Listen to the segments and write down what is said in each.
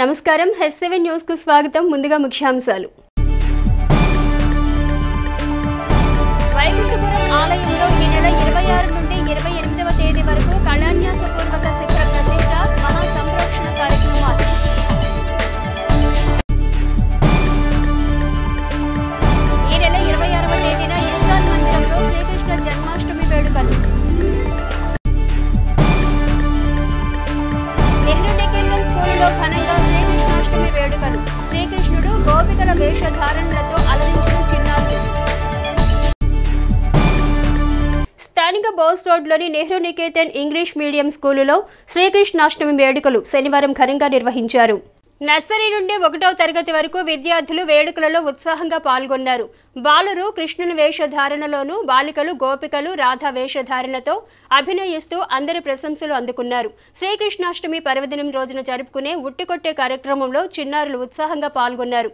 నమస్కారం S7 news కు స్వాగతం. ముందుగా ముఖ్యాంశాలు. వైకుంఠపురం ఆలయంలో ఈ నెల 26 నుండి 28వ తేదీ వరకు కళాన్యాసపూర్వక శిఖర ప్రతిష్ఠ మహా సంరక్షణ కార్యక్రమాలు. ఈ నెల 26వ తేదీన ఇస్కాన్ మందిరంలో శ్రీకృష్ణ జన్మాష్టమి వేడుకలు. ఘనంగా శ్రీకృష్ణాష్టమి వేడుకలు. శ్రీకృష్ణుడు గోపికల వేషధారణలతో అలరించిన చిన్నారులు. స్థానిక బోస్ రోడ్లోని నెహ్రూ నికేతన్ ఇంగ్లీష్ మీడియం స్కూలులో శ్రీకృష్ణాష్టమి వేడుకలు శనివారం ఘనంగా నిర్వహించారు. నర్సరీ నుండి 1వ తరగతి వరకు విద్యార్థులు వేడుకలలో ఉత్సాహంగా పాల్గొన్నారు. బాలురు కృష్ణుని వేషధారణలోనూ, బాలికలు గోపికలు రాధా వేషధారణతో అభినయిస్తూ అందరి ప్రశంసలు అందుకున్నారు. శ్రీకృష్ణాష్టమి పర్వదినం రోజున జరుపుకునే ఉట్టికొట్టే కార్యక్రమంలో చిన్నారులు ఉత్సాహంగా పాల్గొన్నారు.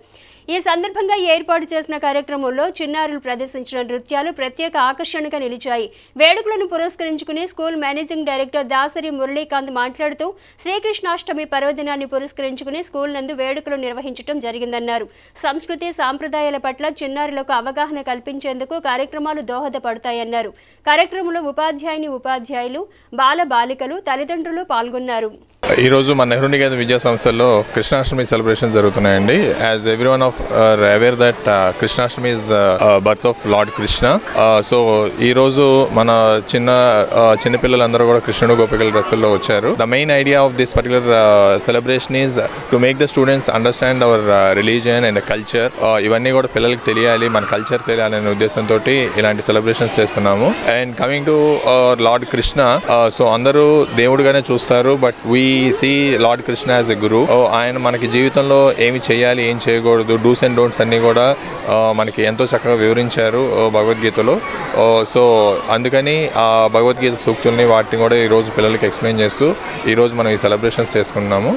ఈ సందర్భంగా ఏర్పాటు చేసిన కార్యక్రమంలో చిన్నారులు ప్రదర్శించిన నృత్యాలు ప్రత్యేక ఆకర్షణగా నిలిచాయి. వేడుకలను పురస్కరించుకుని school managing director Dasari Muralikanth మాట్లాడుతూ శ్రీకృష్ణాష్టమి పర్వదినాన్ని పురస్కరించుకుని స్కూల్ నందు వేడుకలు నిర్వహించడం జరిగిందన్నారు. సంస్కృతి సాంప్రదాయాల పట్ల చిన్నారులకు అవగాహన కల్పించేందుకు కార్యక్రమాలు దోహదపడతాయన్నారు. కార్యక్రమంలో ఉపాధ్యాయులు, బాల బాలికలు, తల్లిదండ్రులు పాల్గొన్నారు. ఈ రోజు మన నెహ్రూ నికేతన్ విద్యా సంస్థల్లో కృష్ణాష్టమి సెలబ్రేషన్ జరుగుతున్నాయండి. As everyone of aware that Krishnashtami is the birth of lord Krishna. So ఈ రోజు మన చిన్నపిల్లలందరూ కూడా కృష్ణుడు గోపికల డ్రెస్సుల్లో వచ్చారు. The main idea of this particular celebration is to make the students understand our religion and culture. ఇవన్నీ కూడా పిల్లలకి తెలియాలి, మన కల్చర్ తెలియాలనే ఉద్దేశంతో ఇలాంటి సెలబ్రేషన్స్ చేస్తున్నాము. And coming to lord Krishna, so అందరూ దేవుడుగానే చూస్తారు, but we see lord Krishna as a guru. ఆయన మనకి జీవితంలో ఏమి చేయాలి, ఏం చేయకూడదు, డూస్ అండ్ డోంట్స్ అన్నీ కూడా మనకి ఎంతో చక్కగా వివరించారు భగవద్గీతలో. సో అందుకని ఆ భగవద్గీత సూక్తుల్ని వాటిని కూడా ఈరోజు పిల్లలకి ఎక్స్ప్లెయిన్ చేస్తూ ఈరోజు మనం ఈ సెలబ్రేషన్స్ చేసుకుంటున్నాము.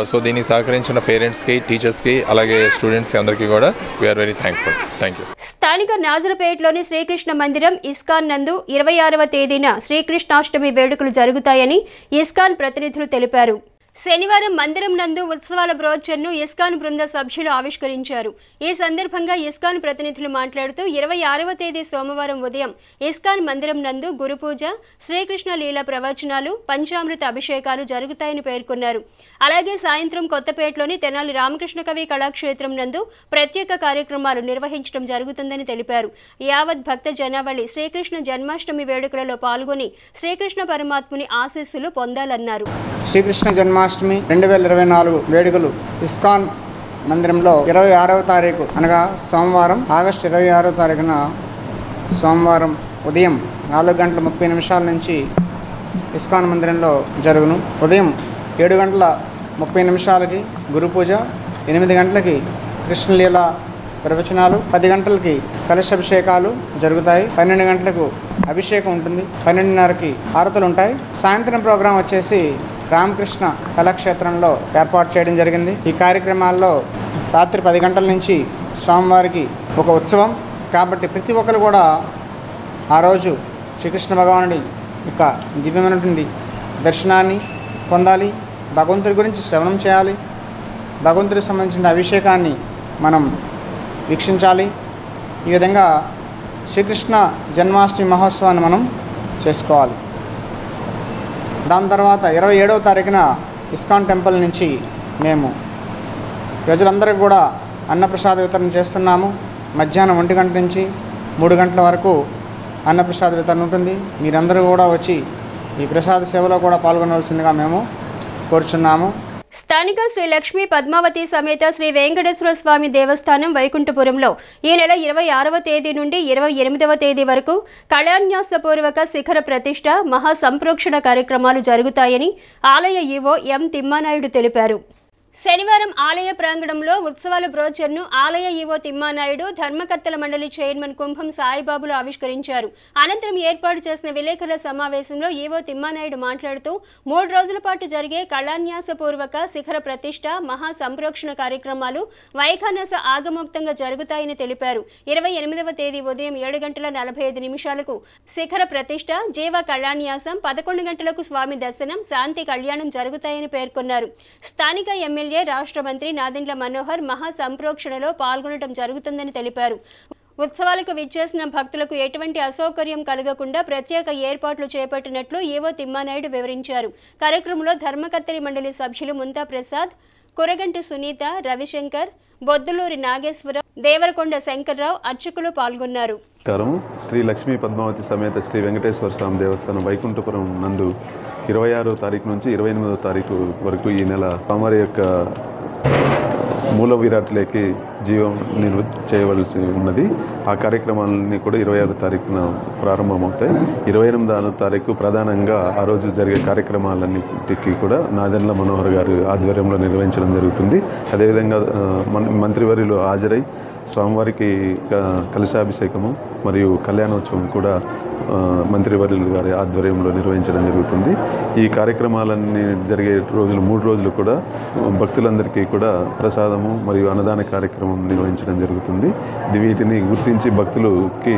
సో దీనికి సహకరించిన పేరెంట్స్కి, టీచర్స్కి, అలాగే స్టూడెంట్స్కి అందరికీ కూడా we are very thankful. Thank you. స్థానిక నాజరపేటలోని శ్రీకృష్ణ మందిరం ఇస్కాన్ నందు 26వ తేదీన శ్రీకృష్ణాష్టమి వేడుకలు జరుగుతాయని ఇస్కాన్ ప్రతినిధులు తెలిపారు. శనివారం మందిరం నందు ఉత్సవాల బ్రోచర్ను ఇస్కాన్ బృంద సభ్యులు ఆవిష్కరించారు. ఈ సందర్భంగా ఇస్కాన్ ప్రతినిధులు మాట్లాడుతూ 26వ తేదీ సోమవారం ఉదయం ఇస్కాన్ మందిరం నందు గురుపూజ, శ్రీకృష్ణ లీల ప్రవచనాలు, పంచామృత అభిషేకాలు జరుగుతాయని పేర్కొన్నారు. అలాగే సాయంత్రం కొత్తపేటలోని తెనాలి రామకృష్ణ కవి కళాక్షేత్రం నందు ప్రత్యేక కార్యక్రమాలు నిర్వహించడం జరుగుతుందని తెలిపారు. యావత్ భక్త జనావళి శ్రీకృష్ణ జన్మాష్టమి వేడుకలలో పాల్గొని శ్రీకృష్ణ పరమాత్ముని ఆశీస్సులు పొందాలన్నారు. శ్రీకృష్ణ జన్మాష్టమి 2024 వేడుకలు ఇస్కాన్ మందిరంలో 26వ తారీఖు అనగా సోమవారం ఆగస్టు 26వ తారీఖున సోమవారం ఉదయం 4:30 నుంచి ఇస్కాన్ మందిరంలో జరుగును. ఉదయం 7:30 గురు పూజ, 8 గంటలకి కృష్ణలీల ప్రవచనాలు, 10 గంటలకి కలశాభిషేకాలు జరుగుతాయి, 12 గంటలకు అభిషేకం ఉంటుంది, 12:30కి హారతులు ఉంటాయి. సాయంత్రం ప్రోగ్రాం వచ్చేసి రామకృష్ణ కళాక్షేత్రంలో ఏర్పాటు చేయడం జరిగింది. ఈ కార్యక్రమాల్లో రాత్రి 10 గంటల నుంచి స్వామివారికి ఒక ఉత్సవం కాబట్టి ప్రతి ఒక్కరు కూడా ఆ రోజు శ్రీకృష్ణ భగవానుడి యొక్క దివ్యమైనటువంటి దర్శనాన్ని పొందాలి, భగవంతుడి గురించి శ్రవణం చేయాలి, భగవంతుడికి సంబంధించిన అభిషేకాన్ని మనం వీక్షించాలి. ఈ విధంగా శ్రీకృష్ణ జన్మాష్టమి మహోత్సవాన్ని మనం చేసుకోవాలి. దాని తర్వాత 27వ తారీఖున ఇస్కాన్ టెంపుల్ నుంచి మేము ప్రజలందరికీ కూడా అన్నప్రసాద వితరణ చేస్తున్నాము. మధ్యాహ్నం 1 గంట నుంచి 3 గంటల వరకు అన్నప్రసాద వితరణ ఉంటుంది. మీరందరూ కూడా వచ్చి ఈ ప్రసాద సేవలో కూడా పాల్గొనవలసిందిగా మేము కోరుచున్నాము. స్థానిక శ్రీ లక్ష్మీ పద్మావతి సమేత శ్రీ వెంకటేశ్వర స్వామి దేవస్థానం వైకుంఠపురంలో ఈ నెల 26వ తేదీ నుండి 28వ తేదీ వరకు కళాన్యాసపూర్వక శిఖర ప్రతిష్ఠ మహా సంప్రోక్షణ కార్యక్రమాలు జరుగుతాయని ఆలయ ఈవో ఎం తిమ్మానాయుడు తెలిపారు. శనివారం ఆలయ ప్రాంగణంలో ఉత్సవాల బ్రోచర్ను ఆలయ ఈవో తిమ్మానాయుడు, ధర్మకర్తల మండలి చైర్మన్ కుంభం సాయిబాబులు ఆవిష్కరించారు. అనంతరం ఏర్పాటు చేసిన విలేకరుల సమావేశంలో ఈవో తిమ్మానాయుడు మాట్లాడుతూ 3 రోజుల పాటు జరిగే కళాన్యాసపూర్వక శిఖర ప్రతిష్ఠ మహా సంప్రోక్షణ కార్యక్రమాలు వైఖానస ఆగమోక్తంగా జరుగుతాయని తెలిపారు. 28వ తేదీ ఉదయం 7:45 శిఖర ప్రతిష్ఠ, జీవ కళాన్యాసం, 11 గంటలకు స్వామి దర్శనం, శాంతి కళ్యాణం జరుగుతాయని పేర్కొన్నారు. స్థానిక ఎమ్మెల్యే ఎమ్మెల్యే రాష్ట్ర మంత్రి నాదెండ్ల మనోహర్ మహా సంప్రోక్షణలో పాల్గొనడం జరుగుతుందని తెలిపారు. ఉత్సవాలకు విచ్చేసిన భక్తులకు ఎటువంటి అసౌకర్యం కలగకుండా ప్రత్యేక ఏర్పాట్లు చేపట్టినట్లు ఈవో తిమ్మానాయుడు వివరించారు. కార్యక్రమంలో ధర్మకర్తరి మండలి సభ్యులు ముంతా ప్రసాద్, కురగంటి సునీత, రవిశంకర్, బొద్దులూరి నాగేశ్వరరావు, దేవరకొండ శంకర్రావు అర్చకులు పాల్గొన్నారు. శ్రీ లక్ష్మీ పద్మావతి సమేత శ్రీ వెంకటేశ్వర స్వామి దేవస్థానం వైకుంఠపురం నందు 26వ తారీఖు నుంచి 28వ తారీఖు వరకు ఈ నెల స్వామివారి యొక్క మూల విరాట్లోకి జీవం చేయవలసి ఉన్నది. ఆ కార్యక్రమాలన్నీ కూడా 26వ తారీఖున ప్రారంభమవుతాయి. 28వ తారీఖు ప్రధానంగా ఆ రోజు జరిగే కార్యక్రమాలన్నిటికీ కూడా నాదెండ్ల మనోహర్ గారు ఆధ్వర్యంలో నిర్వహించడం జరుగుతుంది. అదేవిధంగా మంత్రివర్యులు హాజరై స్వామివారికి కలశాభిషేకము మరియు కళ్యాణోత్సవం కూడా మంత్రివర్యులు గారి ఆధ్వర్యంలో నిర్వహించడం జరుగుతుంది. ఈ కార్యక్రమాలన్నీ జరిగే రోజులు 3 రోజులు కూడా భక్తులందరికీ కూడా ప్రసాదము మరియు అన్నదాన కార్యక్రమం నిర్వహించడం జరుగుతుంది. వీటిని గుర్తించి భక్తులకి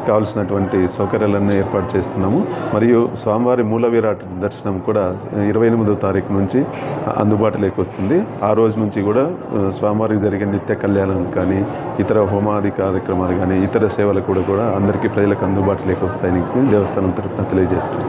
కావాల్సినటువంటి సౌకర్యాలన్నీ ఏర్పాటు చేస్తున్నాము. మరియు స్వామివారి మూల విరాట్ దర్శనం కూడా 28వ తారీఖు నుంచి అందుబాటులోకి వస్తుంది. ఆ రోజు నుంచి కూడా స్వామివారికి జరిగే నిత్య కళ్యాణం కానీ ఇతర హోమాది కార్యక్రమాలు కానీ ఇతర సేవలు కూడా అందరికీ ప్రజలకు అందుబాటులోకి వస్తాయని దేవస్థానం తరఫున తెలియజేస్తుంది.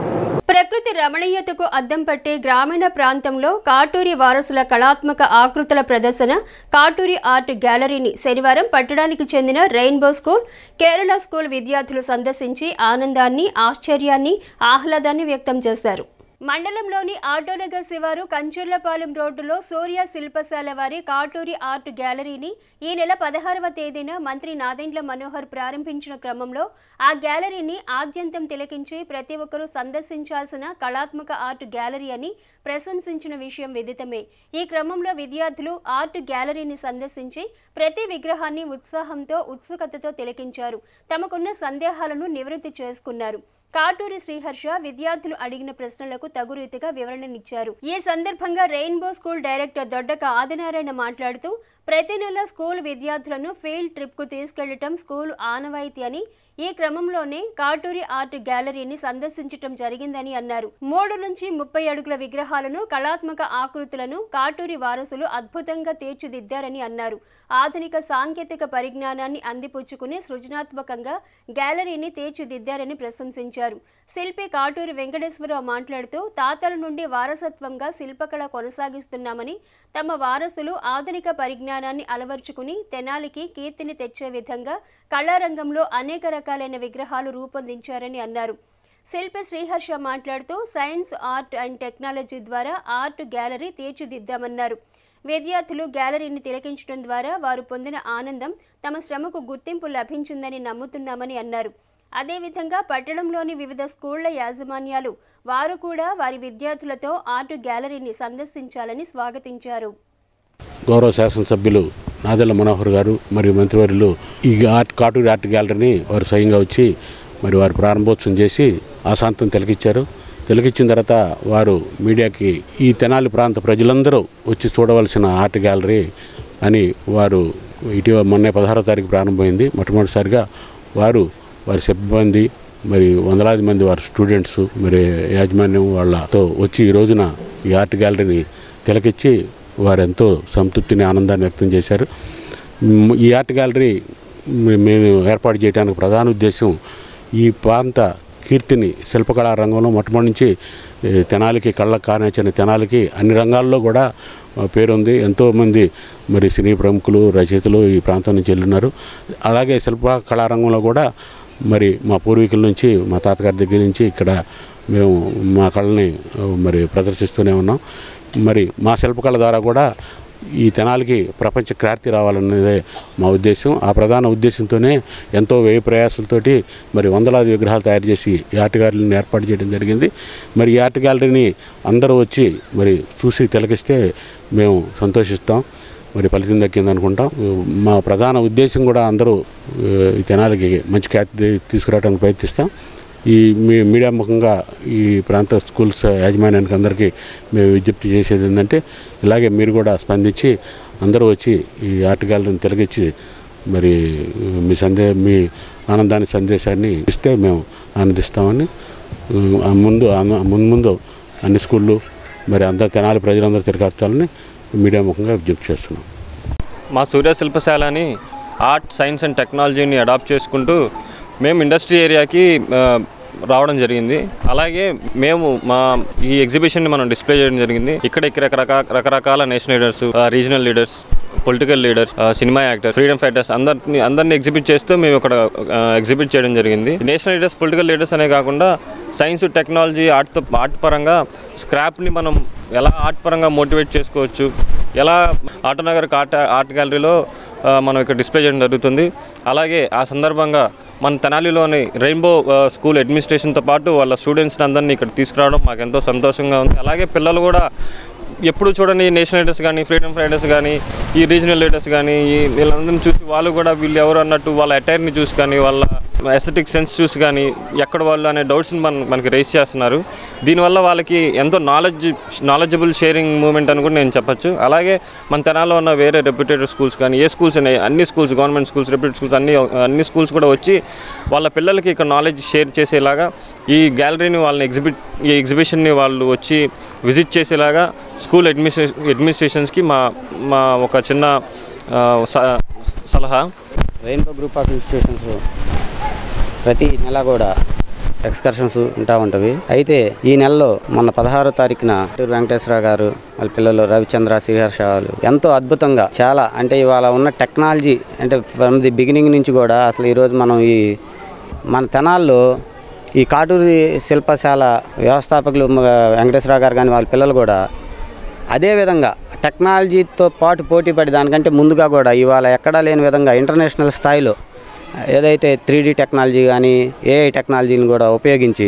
ప్రకృతి రమణీయతకు అద్దం పట్టే గ్రామీణ ప్రాంతంలో కాటూరి వారసుల కళాత్మక ఆకృతుల ప్రదర్శన కాటూరి ఆర్ట్ గ్యాలరీని శనివారం పట్టణానికి చెందిన రెయిన్బో స్కూల్, కేరళ స్కూల్ విద్యార్థులు సందర్శించి ఆనందాన్ని, ఆశ్చర్యాన్ని, ఆహ్లాదాన్ని వ్యక్తం చేశారు. మండలంలోని ఆటోనగర్ శివారు కంచర్లపాలెం రోడ్డులో సూర్య శిల్పశాల వారి కాటూరి ఆర్ట్ గ్యాలరీని ఈ నెల 16వ తేదీన మంత్రి నాదెండ్ల మనోహర్ ప్రారంభించిన క్రమంలో ఆ గ్యాలరీని ఆద్యంతం తిలకించి ప్రతి ఒక్కరూ సందర్శించాల్సిన కళాత్మక ఆర్ట్ గ్యాలరీ అని ప్రశంసించిన విషయం విదితమే. ఈ క్రమంలో విద్యార్థులు ఆర్ట్ గ్యాలరీని సందర్శించి ప్రతి విగ్రహాన్ని ఉత్సాహంతో, ఉత్సుకతతో తిలకించారు. తమకున్న సందేహాలను నివృత్తి చేసుకున్నారు. కాటూరి శ్రీహర్ష విద్యార్థులు అడిగిన ప్రశ్నలకు తగు రీతిగా వివరణనిచ్చారు. ఈ సందర్భంగా rainbow school director Doddaka Adinarayana మాట్లాడుతూ ప్రతి నెల స్కూల్ విద్యార్థులను ఫీల్డ్ ట్రిప్కు తీసుకెళ్లటం స్కూల్ ఆనవాయితీ అని, ఈ క్రమంలోనే కాటూరి ఆర్ట్ గ్యాలరీని సందర్శించటం జరిగిందని అన్నారు. 3 నుంచి 30 అడుగుల విగ్రహాలను, కళాత్మక ఆకృతులను కాటూరి వారసులు అద్భుతంగా తీర్చిదిద్దారని అన్నారు. ఆధునిక సాంకేతిక పరిజ్ఞానాన్ని అందిపుచ్చుకుని సృజనాత్మకంగా గ్యాలరీని తీర్చిదిద్దారని ప్రశంసించారు. శిల్పి కాటూరి వెంకటేశ్వరరావు మాట్లాడుతూ తాతల నుండి వారసత్వంగా శిల్పకళ కొనసాగిస్తున్నామని, తమ వారసులు ఆధునిక పరిజ్ఞానాన్ని అలవర్చుకుని తెనాలికి కీర్తిని తెచ్చే విధంగా కళారంగంలో అనేక రకాలైన విగ్రహాలు రూపొందించారని అన్నారు. శిల్పి శ్రీహర్ష మాట్లాడుతూ సైన్స్, ఆర్ట్ అండ్ టెక్నాలజీ ద్వారా ఆర్ట్ గ్యాలరీ తీర్చిదిద్దామన్నారు. విద్యార్థులు గ్యాలరీని తిలకించడం ద్వారా వారు పొందిన ఆనందం, తమ శ్రమకు గుర్తింపు లభించిందని నమ్ముతున్నామని అన్నారు. అదేవిధంగా పట్టణంలోని వివిధ స్కూళ్ల యాజమాన్యాలు వారు కూడా వారి విద్యార్థులతో ఆర్ట్ గ్యాలరీని సందర్శించాలని స్వాగతించారు. గౌరవ శాసనసభ్యులు నాదెండ్ల మనోహర్ గారు మరియు మంత్రివర్యులు ఈ కాటూరి ఆర్ట్ గ్యాలరీని వారు స్వయంగా వచ్చి మరి వారు ప్రారంభోత్సవం చేసి ఆశాంతం తిలకిచ్చారు. తిలకిచ్చిన తర్వాత వారు మీడియాకి ఈ తెనాలి ప్రాంత ప్రజలందరూ వచ్చి చూడవలసిన ఆర్ట్ గ్యాలరీ అని వారు ఇటీవల మొన్న 16వ తారీఖు ప్రారంభమైంది. మొట్టమొదటిసారిగా వారు వారి సిబ్బంది మరి వందలాది మంది వారి స్టూడెంట్స్ మరి యాజమాన్యం వాళ్ళతో వచ్చి ఈ రోజున ఈ ఆర్ట్ గ్యాలరీని తిలకిచ్చి వారు ఎంతో సంతృప్తిని, ఆనందాన్ని వ్యక్తం చేశారు. ఈ ఆర్ట్ గ్యాలరీ మేము ఏర్పాటు చేయడానికి ప్రధాన ఉద్దేశం ఈ ప్రాంత కీర్తిని శిల్పకళా రంగంలో మొట్టమొదటి నుంచి తెనాలికి కళ్ళకు కానిచ్చిన తెనాలికి అన్ని రంగాల్లో కూడా పేరుంది. ఎంతోమంది మరి సినీ ప్రముఖులు, రచయితలు ఈ ప్రాంతం నుంచి వెళ్ళున్నారు. అలాగే శిల్పకళా రంగంలో కూడా మరి మా పూర్వీకుల నుంచి, మా తాతగారి దగ్గర నుంచి ఇక్కడ మేము మా కళని మరి ప్రదర్శిస్తూనే ఉన్నాం. మరి మా శిల్పకళ ద్వారా కూడా ఈ తెనాలికి ప్రపంచ ఖ్యాతి రావాలనేదే మా ఉద్దేశం. ఆ ప్రధాన ఉద్దేశంతోనే ఎంతో వ్యయ ప్రయాసాలతోటి మరి వందలాది విగ్రహాలు తయారు చేసి ఈ ఆర్ట్ గ్యాలరీని ఏర్పాటు చేయడం జరిగింది. మరి ఈ ఆర్ట్ గ్యాలరీని అందరూ వచ్చి మరి చూసి తిలకిస్తే మేము సంతోషిస్తాం, మరి ఫలితం దక్కింది అనుకుంటాం. మా ప్రధాన ఉద్దేశం కూడా అందరూ ఈ తెనాలికి మంచి ఖ్యాతి తీసుకురావడానికి ప్రయత్నిస్తాం. ఈ మీడియా ముఖంగా ఈ ప్రాంత స్కూల్స్ యాజమాన్యానికి అందరికీ మేము విజ్ఞప్తి చేసేది ఏంటంటే ఇలాగే మీరు కూడా స్పందించి అందరూ వచ్చి ఈ ఆర్ట్ గ్యాలరీని తిలకిచ్చి మరి మీ ఆనందాన్ని, సందేశాన్ని ఇస్తే మేము ఆనందిస్తామని ముందు అన్ని స్కూళ్ళు మరి అందరు తెనాలి ప్రజలందరూ తిరగచ్చాలని మీడియా ముఖంగా విజ్ఞప్తి చేస్తున్నాం. మా సూర్య శిల్పశాలని ఆర్ట్, సైన్స్ అండ్ టెక్నాలజీని అడాప్ట్ చేసుకుంటూ మేము ఇండస్ట్రీ ఏరియాకి రావడం జరిగింది. అలాగే మేము ఈ ఎగ్జిబిషన్ని మనం డిస్ప్లే చేయడం జరిగింది. ఇక్కడ రకరకాల national leaders, regional leaders, political leaders, cinema actors, freedom fighters అందరినీ ఎగ్జిబిట్ చేస్తూ మేము ఇక్కడ ఎగ్జిబిట్ చేయడం జరిగింది. నేషనల్ లీడర్స్, పొలిటికల్ లీడర్స్ అనే కాకుండా సైన్స్, టెక్నాలజీ, ఆర్ట్ పరంగా స్క్రాప్ని మనం ఎలా ఆర్ట్ పరంగా మోటివేట్ చేసుకోవచ్చు, ఎలా ఆటోనగర్ ఆర్ట్ గ్యాలరీలో మనం ఇక్కడ డిస్ప్లే చేయడం జరుగుతుంది. అలాగే ఆ సందర్భంగా మన తెనాలిలోని రెయిన్బో స్కూల్ అడ్మినిస్ట్రేషన్తో పాటు వాళ్ళ స్టూడెంట్స్ని అందరినీ ఇక్కడ తీసుకురావడం మాకు ఎంతో సంతోషంగా ఉంది. అలాగే పిల్లలు కూడా ఎప్పుడు చూడని నేషనల్ లీడర్స్ కానీ, ఫ్రీడమ్ ఫైటర్స్ కానీ, ఈ రీజనల్ లీడర్స్ కానీ వీళ్ళందరినీ చూసి వాళ్ళు కూడా వీళ్ళు ఎవరు అన్నట్టు వాళ్ళ అటైర్ని చూసి కానీ, వాళ్ళ ఎస్థెటిక్ సెన్స్ చూసి కానీ ఎక్కడ వాళ్ళు అనే డౌట్స్ని మనకి రైజ్ చేస్తున్నారు. దీనివల్ల వాళ్ళకి ఎంతో నాలెడ్జబుల్ షేరింగ్ మూమెంట్ అని కూడా నేను చెప్పచ్చు. అలాగే మన తెనాల్లో ఉన్న వేరే రెప్యూటెడ్ స్కూల్స్ కానీ, ఏ స్కూల్స్ ఉన్నాయి, అన్ని schools, government schools, reputed schools, అన్ని స్కూల్స్ కూడా వచ్చి వాళ్ళ పిల్లలకి ఇక్కడ నాలెడ్జ్ షేర్ చేసేలాగా ఈ గ్యాలరీని ఈ ఎగ్జిబిషన్ని వాళ్ళు వచ్చి విజిట్ చేసేలాగా స్కూల్ అడ్మినిస్ట్రేషన్స్కి మా ఒక చిన్న సలహా. రెయిన్బో గ్రూప్ ఆఫ్ ఇన్స్టిట్యూషన్స్ ప్రతి నెల కూడా ఎక్స్కర్షన్స్ ఉంటాయి. అయితే ఈ నెలలో మొన్న 16వ తారీఖున వెంకటేశ్వరరావు గారు వాళ్ళ పిల్లలు రవిచంద్ర, శ్రీహర్ష ఎంతో అద్భుతంగా చాలా అంటే ఇవాళ ఉన్న టెక్నాలజీ అంటే ఫ్రమ్ ది బిగినింగ్ నుంచి కూడా అసలు ఈరోజు మనం మన తెనాల్లో ఈ కాటూరి శిల్పశాల వ్యవస్థాపకులు వెంకటేశ్వరరావు గారు కానీ వాళ్ళ పిల్లలు కూడా అదేవిధంగా టెక్నాలజీతో పాటు పోటీపడి దానికంటే ముందుగా కూడా ఇవాళ ఎక్కడా లేని విధంగా ఇంటర్నేషనల్ స్థాయిలో ఏదైతే 3D టెక్నాలజీ కానీ AI టెక్నాలజీని కూడా ఉపయోగించి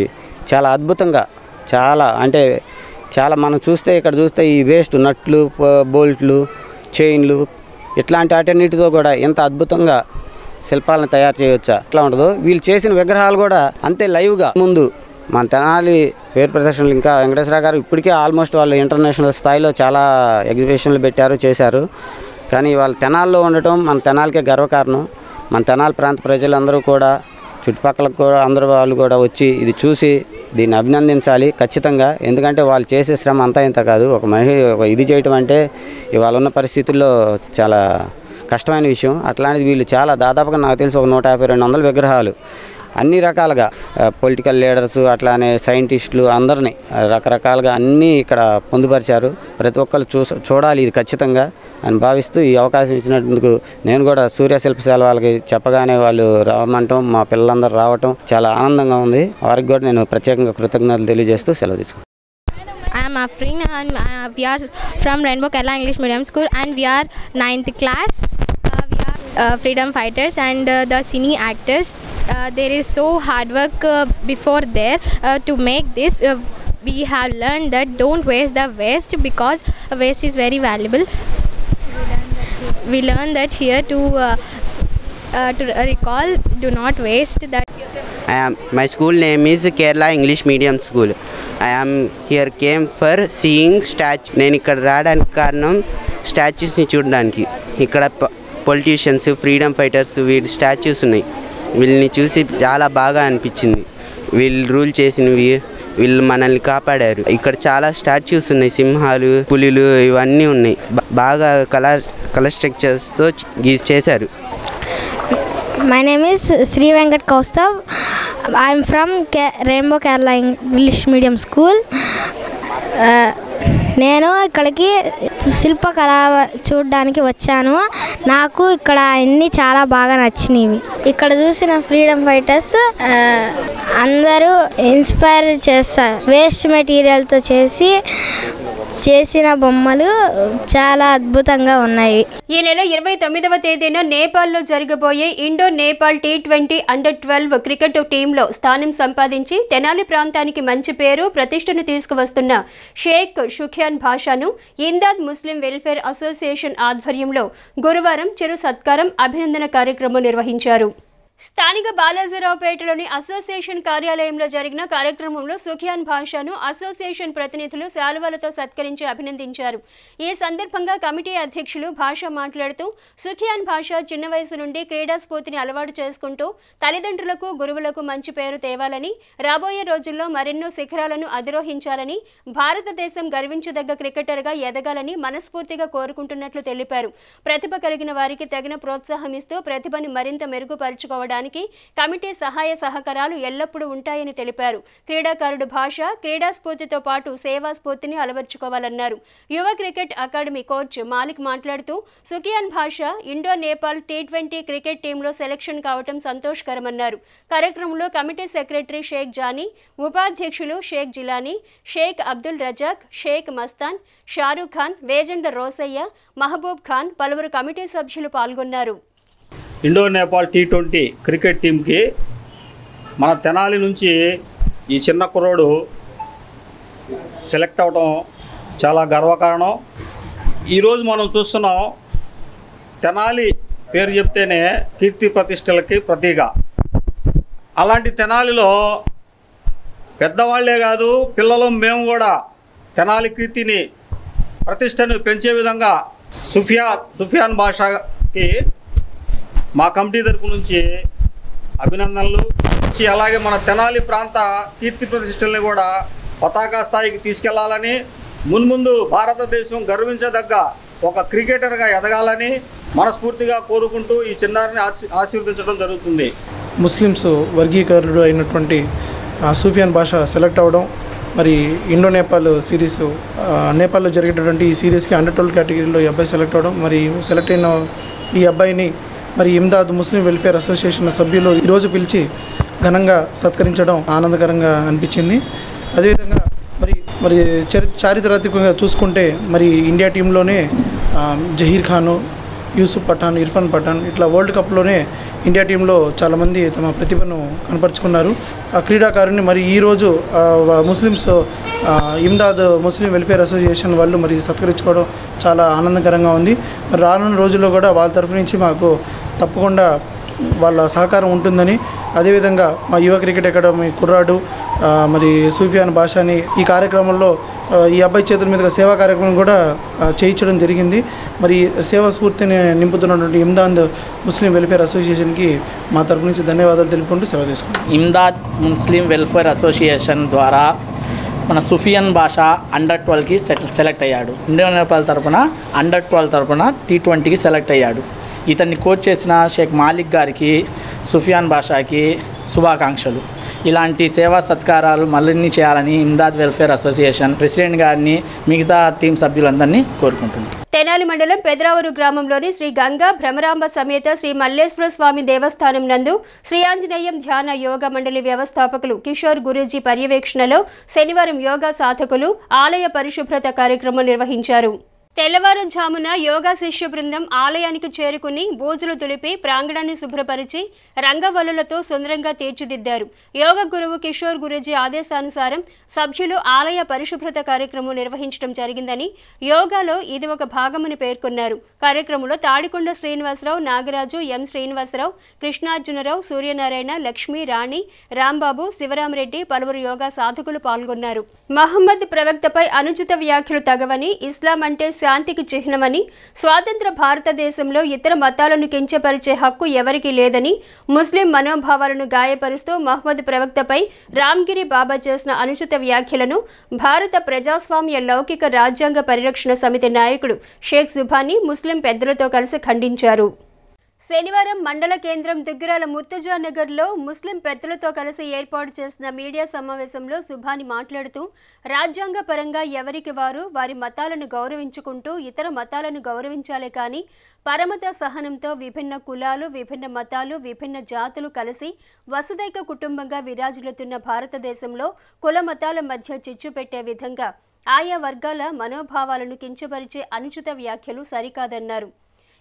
చాలా అద్భుతంగా చాలా మనం ఇక్కడ చూస్తే ఈ వేస్ట్ నట్లు, బోల్ట్లు, చైన్లు ఇట్లాంటి వాటన్నిటితో కూడా ఎంత అద్భుతంగా శిల్పాలను తయారు చేయవచ్చా ఎట్లా ఉంటుందో వీళ్ళు చేసిన విగ్రహాలు కూడా అంతే లైవ్గా ముందు మన తెనాలి పేరు ప్రదర్శనలు ఇంకా వెంకటేశ్వర గారు ఇప్పటికే ఆల్మోస్ట్ వాళ్ళు ఇంటర్నేషనల్ స్థాయిలో చాలా ఎగ్జిబిషన్లు చేశారు. కానీ వాళ్ళు తెనాల్లో ఉండటం మన తెనాలికే గర్వకారణం. మన తెనాలి ప్రాంత ప్రజలందరూ కూడా చుట్టుపక్కల కూడా అందరూ వాళ్ళు కూడా వచ్చి ఇది చూసి దీన్ని అభినందించాలి ఖచ్చితంగా. ఎందుకంటే వాళ్ళు చేసే శ్రమ అంతా ఇంత కాదు. ఒక మనిషి ఇది చేయటం అంటే ఇవాళ ఉన్న పరిస్థితుల్లో చాలా కష్టమైన విషయం. అట్లాంటిది వీళ్ళు చాలా దాదాపుగా నాకు తెలిసి ఒక 150-200 విగ్రహాలు అన్ని రకాలుగా పొలిటికల్ లీడర్స్ అట్లానే సైంటిస్టులు అందరినీ రకరకాలుగా అన్నీ ఇక్కడ పొందుపరిచారు. ప్రతి ఒక్కరు చూడాలి ఇది ఖచ్చితంగా అని భావిస్తూ ఈ అవకాశం ఇచ్చినందుకు నేను కూడా సూర్య శిల్పశాల వాళ్ళకి చెప్పగానే వాళ్ళు రావమంటాం, మా పిల్లలందరూ రావటం చాలా ఆనందంగా ఉంది. వారికి కూడా నేను ప్రత్యేకంగా కృతజ్ఞతలు తెలియజేస్తూ సెలవు తీసుకుంటాను. I am Afreen and we are from Rainbow Kerala English Medium School and we are 9th class. We are freedom fighters and the cine actors. There is so hard work before there to make this. We have learned that don't waste the waste because waste is very valuable. We learned that here to recall, do not waste that. My school name is Kerala English Medium School. I am here came for seeing statue. నేను ఇక్కడ రావడానికి కారణం స్టాచ్యూస్ని చూడడానికి. ఇక్కడ politicians, freedom fighters వీళ్ళ statues ఉన్నాయి. వీళ్ళని చూసి చాలా బాగా అనిపించింది. వీళ్ళు రూల్ చేసినవి, వీళ్ళు మనల్ని కాపాడారు. ఇక్కడ చాలా స్టాచ్యూస్ ఉన్నాయి, సింహాలు, పులులు ఇవన్నీ ఉన్నాయి. బాగా కలర్ స్ట్రక్చర్స్తో చేశారు. My name is Sri Venkat Kaustav. I am from Rainbow Kerala English Medium School. నేను ఇక్కడికి శిల్పకళ చూడడానికి వచ్చాను. నాకు ఇక్కడ అన్నీ చాలా బాగా నచ్చినవి. ఇక్కడ చూసిన ఫ్రీడమ్ ఫైటర్స్ అందరూ ఇన్స్పైర్ చేస్తారు. వేస్ట్ మెటీరియల్తో చేసిన బొమ్మలు చాలా అద్భుతంగా ఉన్నాయి. ఈ నెల 29వ తేదీన నేపాల్లో జరగబోయే ఇండో నేపాల్ T20 అండర్-12 క్రికెట్ టీంలో స్థానం సంపాదించి తెనాలి ప్రాంతానికి మంచి పేరు ప్రతిష్టను తీసుకువస్తున్న షేక్ షుఖ్యాన్ భాషాను ఇందాద్ ముస్లిం వెల్ఫేర్ అసోసియేషన్ ఆధ్వర్యంలో గురువారం చిరు సత్కారం, అభినందన కార్యక్రమం నిర్వహించారు. స్థానిక బాలాజీరావుపేటలోని అసోసియేషన్ కార్యాలయంలో జరిగిన కార్యక్రమంలో సుఖియాన్ భాషను అసోసియేషన్ ప్రతినిధులు శాలువాలతో సత్కరించి అభినందించారు. ఈ సందర్భంగా కమిటీ అధ్యక్షులు భాష మాట్లాడుతూ సుఖియాన్ భాష చిన్న వయసు నుండి క్రీడా స్ఫూర్తిని అలవాటు చేసుకుంటూ తల్లిదండ్రులకు గురువులకు మంచి పేరు తేవాలని, రాబోయే రోజుల్లో మరెన్నో శిఖరాలను అధిరోహించాలని, భారతదేశం గర్వించదగ్గ క్రికెటర్గా ఎదగాలని మనస్ఫూర్తిగా కోరుకుంటున్నట్లు తెలిపారు. ప్రతిభ కలిగిన వారికి తగిన ప్రోత్సాహం ఇస్తూ ప్రతిభని మరింత మెరుగుపరుచుకోవడానికి కమిటీ సహాయ సహకారాలు ఎల్లప్పుడూ ఉంటాయని తెలిపారు. క్రీడాకారుడు భాష క్రీడా స్ఫూర్తితో పాటు సేవా స్ఫూర్తిని అలవర్చుకోవాలన్నారు. యువ క్రికెట్ అకాడమీ కోచ్ మాలిక్ మాట్లాడుతూ సుఖియాన్ భాష ఇండో నేపాల్ T20 క్రికెట్ టీంలో సెలెక్షన్ కావడం సంతోషకరమన్నారు. కార్యక్రమంలో కమిటీ సెక్రటరీ షేక్ జానీ, ఉపాధ్యక్షులు షేక్ జిలానీ, షేక్ అబ్దుల్ రజాక్, షేక్ మస్తాన్, షారూక్ ఖాన్, వేజండ రోసయ్య, మహబూబ్ ఖాన్, పలువురు కమిటీ సభ్యులు పాల్గొన్నారు. ఇండో నేపాల్ T20 క్రికెట్ టీంకి మన తెనాలి నుంచి ఈ చిన్న కుర్రోడు సెలెక్ట్ అవడం చాలా గర్వకారణం. ఈరోజు మనం చూస్తున్నాం, తెనాలి పేరు చెప్తేనే కీర్తి ప్రతిష్టలకి ప్రతీక. అలాంటి తెనాలిలో పెద్దవాళ్లే కాదు, పిల్లలు మేము కూడా తెనాలి కీర్తిని ప్రతిష్టను పెంచే విధంగా సుఫియాన్ భాషకి మా కమిటీ తరపు నుంచి అభినందనలు. అలాగే మన తెనాలి ప్రాంత కీర్తి ప్రతిష్టల్ని కూడా పతాకా స్థాయికి తీసుకెళ్లాలని, మున్ముందు భారతదేశం గర్వించదగ్గ ఒక క్రికెటర్గా ఎదగాలని మనస్ఫూర్తిగా కోరుకుంటూ ఈ చిన్నారిని ఆశీర్వదించడం జరుగుతుంది. ముస్లిమ్స్ వర్గీకరుడు అయినటువంటి సుఫియాన్ భాష సెలెక్ట్ అవ్వడం, మరి ఇండో నేపాల్ సిరీస్ నేపాల్లో జరిగేటటువంటి ఈ సిరీస్కి అండర్ 12 కేటగిరీలో ఈ అబ్బాయి సెలెక్ట్ అవ్వడం, మరి సెలెక్ట్ అయిన ఈ అబ్బాయిని మరి ఇమ్దాద్ ముస్లిం వెల్ఫేర్ అసోసియేషన్ సభ్యులు ఈరోజు పిలిచి ఘనంగా సత్కరించడం ఆనందకరంగా అనిపించింది. అదేవిధంగా మరి చారిత్రాత్మకంగా చూసుకుంటే మరి ఇండియా టీంలోనే జహీర్ ఖాను, యూసుఫ్ పఠాన్, ఇర్ఫాన్ పఠాన్ ఇట్లా వరల్డ్ కప్లోనే ఇండియా టీంలో చాలామంది తమ ప్రతిభను కనపరుచుకున్నారు. ఆ క్రీడాకారుని మరి ఈరోజు ముస్లిమ్స్ ఇమ్దాద్ ముస్లిం వెల్ఫేర్ అసోసియేషన్ వాళ్ళు మరి సత్కరించుకోవడం చాలా ఆనందకరంగా ఉంది. మరి రానున్న రోజుల్లో కూడా వాళ్ళ తరఫు నుంచి మాకు తప్పకుండా వాళ్ళ సహకారం ఉంటుందని, అదేవిధంగా మా యువ క్రికెట్ అకాడమీ కుర్రాడు మరి సుఫియాన్ భాషని ఈ కార్యక్రమంలో ఈ అబ్బాయి చేతుల మీదుగా సేవా కార్యక్రమం కూడా చేయించడం జరిగింది. మరి సేవా స్ఫూర్తిని నింపుతున్నటువంటి ఇమ్దాద్ ముస్లిం వెల్ఫేర్ అసోసియేషన్కి మా తరఫు నుంచి ధన్యవాదాలు తెలుపుకుంటూ సెలవు తీసుకుంటాం. ఇమ్దాద్ ముస్లిం వెల్ఫేర్ అసోసియేషన్ ద్వారా మన సుఫియాన్ భాష అండర్ 12కి సెలెక్ట్ అయ్యాడు. ఇండియా నేపాల్ తరఫున అండర్ 12 తరఫున T20కి సెలెక్ట్ అయ్యాడు. ఇతన్ని కోచ్ చేసిన షేక్ మాలిక్ గారికి, సుఫియాన్ భాషకి శుభాకాంక్షలు. ఇలాంటి సేవా సత్కారాలు మళ్ళీ చేయాలని ఇమ్దాద్ వెల్ఫేర్ అసోసియేషన్ ప్రెసిడెంట్ గారిని, మిగతా టీం సభ్యులందరినీ కోరుకుంటున్నాను. తెనాలి మండలం పెద్రావూరు గ్రామంలోని శ్రీ గంగా భ్రమరాంబ సమేత శ్రీ మల్లేశ్వర స్వామి దేవస్థానం నందు శ్రీ ఆంజనేయం ధ్యాన యోగ మండలి వ్యవస్థాపకులు కిషోర్ గురూజీ పర్యవేక్షణలో శనివారం యోగా సాధకులు ఆలయ పరిశుభ్రత కార్యక్రమం నిర్వహించారు. తెల్లవారుజామున యోగా శిష్య బృందం ఆలయానికి చేరుకుని బూజులు దులిపి ప్రాంగణాన్ని శుభ్రపరిచి రంగవల్లులతో సుందరంగా తీర్చిదిద్దారు. యోగ గురువు కిషోర్ గురూజీ ఆదేశానుసారం సభ్యులు ఆలయ పరిశుభ్రత కార్యక్రమం నిర్వహించడం జరిగిందని, యోగాలో ఇది ఒక భాగమని పేర్కొన్నారు. కార్యక్రమంలో తాడికొండ శ్రీనివాసరావు, నాగరాజు, ఎం శ్రీనివాసరావు, కృష్ణార్జునరావు, సూర్యనారాయణ, లక్ష్మి, రాణి, రాంబాబు, శివరామరెడ్డి, పలువురు యోగా సాధకులు పాల్గొన్నారు. మహమ్మద్ ప్రవక్తపై అనుచిత వ్యాఖ్యలు తగవని, ఇస్లాం అంటే శాంతికి చిహ్నమని, స్వాతంత్ర భారతదేశంలో ఇతర మతాలను కించపరిచే హక్కు ఎవరికీ లేదని, ముస్లిం మనోభావాలను గాయపరుస్తూ మహమ్మద్ ప్రవక్తపై రామ్గిరి బాబా చేసిన అనుచిత వ్యాఖ్యలను భారత ప్రజాస్వామ్య లౌకిక రాజ్యాంగ పరిరక్షణ సమితి నాయకుడు షేక్ సుభానీ ముస్లిం పెద్దలతో కలిసి ఖండించారు. శనివారం మండల కేంద్రం దుగ్గిరాల ముర్తుజా నగర్లో ముస్లిం పెద్దలతో కలిసి ఏర్పాటు చేసిన మీడియా సమావేశంలో సుభాని మాట్లాడుతూ, రాజ్యాంగ పరంగా ఎవరికి వారు వారి మతాలను గౌరవించుకుంటూ ఇతర మతాలను గౌరవించాలే కానీ పరమత సహనంతో విభిన్న కులాలు, విభిన్న మతాలు, విభిన్న జాతులు కలిసి వసుదైక కుటుంబంగా విరాజిల్లుతున్న భారతదేశంలో కుల మతాల మధ్య చిచ్చు పెట్టే విధంగా ఆయా వర్గాల మనోభావాలను కించపరిచే అనుచిత వ్యాఖ్యలు సరికాదన్నారు.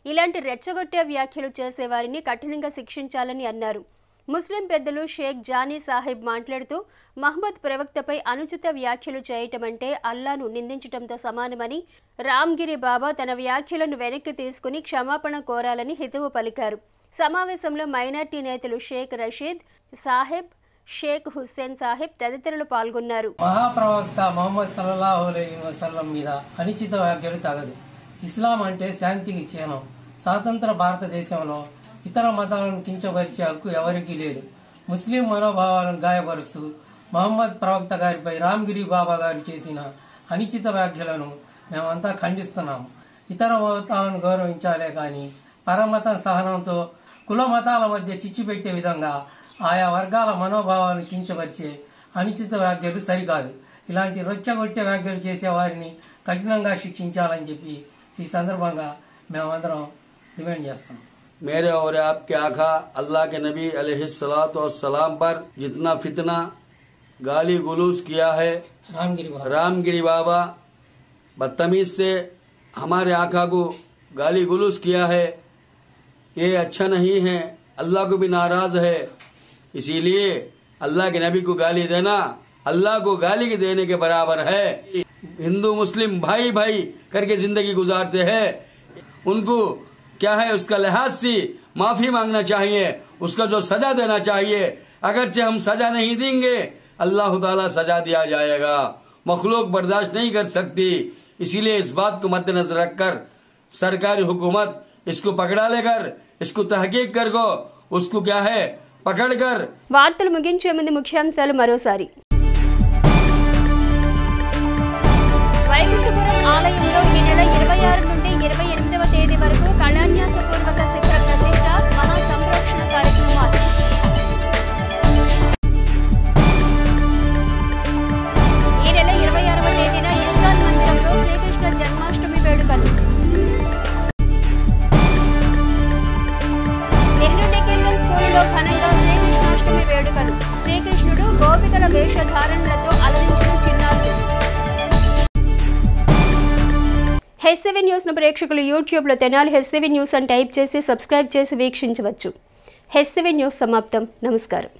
ఇలాంటి రెచ్చగొట్టే వ్యాఖ్యలు చేసేవారిని కఠినంగా శిక్షించాలని అన్నారు. ముస్లిం పెద్దలు షేక్ జానీ సాహిబ్ మాట్లాడుతూ, మహమ్మద్ ప్రవక్తపై అనుచిత వ్యాఖ్యలు చేయటం అంటే అల్లాను నిందించటంతో సమానమని, రామ్గిరి బాబా తన వ్యాఖ్యలను వెనక్కి తీసుకుని క్షమాపణ కోరాలని హితవు పలికారు. సమావేశంలో మైనార్టీ నేతలు షేక్ రషీద్ సాహెబ్, షేక్ హుస్సేన్ సాహెబ్ తదితరులు పాల్గొన్నారు. మహాప్రవక్త మొహమ్మద్ సల్లల్లాహు అలైహి వసల్లం మీద అనుచిత వ్యాఖ్యలు తగదు. ఇస్లాం అంటే శాంతికి చిహ్నం. స్వాతంత్ర భారతదేశంలో ఇతర మతాలను కించపరిచే హక్కు ఎవరికీ లేదు. ముస్లిం మనోభావాలను గాయపరుస్తూ మహమ్మద్ ప్రవక్త గారిపై రామ్గిరి బాబా గారు చేసిన అనుచిత వ్యాఖ్యలను మేమంతా ఖండిస్తున్నాము. ఇతర మతాలను గౌరవించాలే కానీ పరమత సహనంతో కుల మతాల మధ్య చిచ్చు పెట్టే విధంగా ఆయా వర్గాల మనోభావాలను కించపరిచే అనుచిత వ్యాఖ్యలు సరికాదు. ఇలాంటి రొచ్చగొట్టే వ్యాఖ్యలు చేసే వారిని కఠినంగా శిక్షించాలని చెప్పి ఈ సందర్భంగా మేమందరం डिमांड చేస్తాం. मेरे और आपके आका अल्लाह के नबी अलैहिस्सलातु वस्सलाम पर जितना फितना गाली गुलूस किया है रामगिरी बाबा बदतमीज से हमारे आका को गाली गुलूस किया है, ये अच्छा नहीं है, अल्लाह को भी नाराज है। इसीलिए अल्लाह के नबी को गाली देना अल्लाह को गाली देने के बराबर है। हिंदू मुस्लिम भाई भाई करके जिंदगी गुजारते हैं, उनको क्या है उसका लिहाज से माफी मांगना चाहिए, उसका जो सजा देना चाहिए। अगरचे हम सजा नहीं देंगे अल्लाह ताला सजा दिया जाएगा, मखलूक बर्दाश्त नहीं कर सकती। इसीलिए इस बात को मद्देनजर रखकर सरकारी हुकूमत इसको पकड़ा लेकर इसको तहकीक कर को उसको क्या है पकड़कर వార్తలు ముగించే ముందు ముఖ్యాంశాలు మరోసారి. వైకుంఠపురం ఆలయంలో ఈ నెల 26 నుండి 28వ తేదీ వరకు కళాన్యాసపూర్వక శిఖర ప్రతిష్ఠ మహా సంరక్షణ కార్యక్రమాలు. ఈ నెల 26వ తేదీన ఇస్కాన్ మందిరంలో శ్రీకృష్ణ జన్మాష్టమి వేడుకలు. నెహ్రూ నికేతన్ స్కూలులో ఘనంగా శ్రీకృష్ణాష్టమి వేడుకలు. శ్రీకృష్ణుడు గోపికల వేషధారణలతో అలరించిన చిన్నారులు. హెచ్సివి న్యూస్ను ప్రేక్షకులు యూట్యూబ్లో తెనాలి హెచ్సివి న్యూస్ అని టైప్ చేసి సబ్స్క్రైబ్ చేసి వీక్షించవచ్చు. హెచ్సివి న్యూస్ సమాప్తం. నమస్కారం.